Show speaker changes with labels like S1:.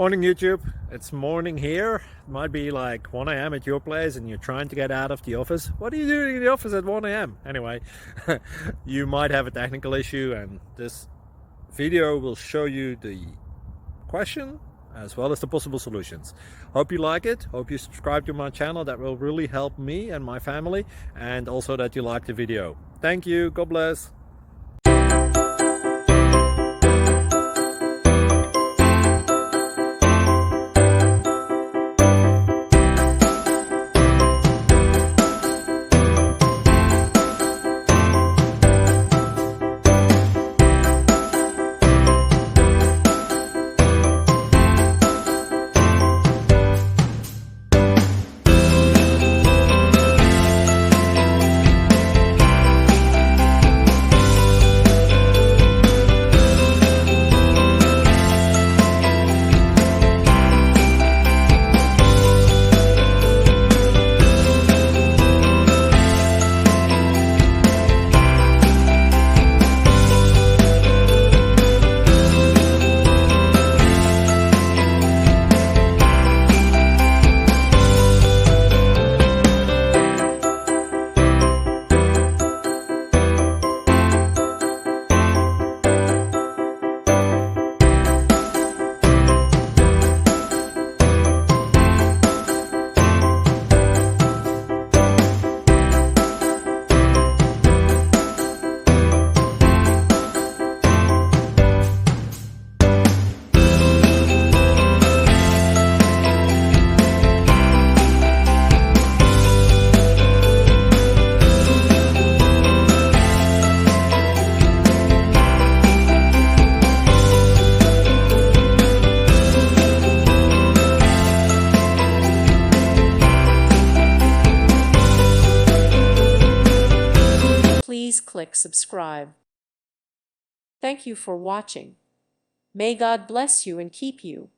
S1: Morning YouTube, it's morning here. It might be like 1 a.m. at your place and you're trying to get out of the office. What are you doing in the office at 1 a.m.? Anyway, you might have a technical issue and this video will show you the question as well as the possible solutions. Hope you like it, hope you subscribe to my channel. That will really help me and my family, and also that you like the video. Thank you, God bless.
S2: Please click subscribe. Thank you for watching. May God bless you and keep you.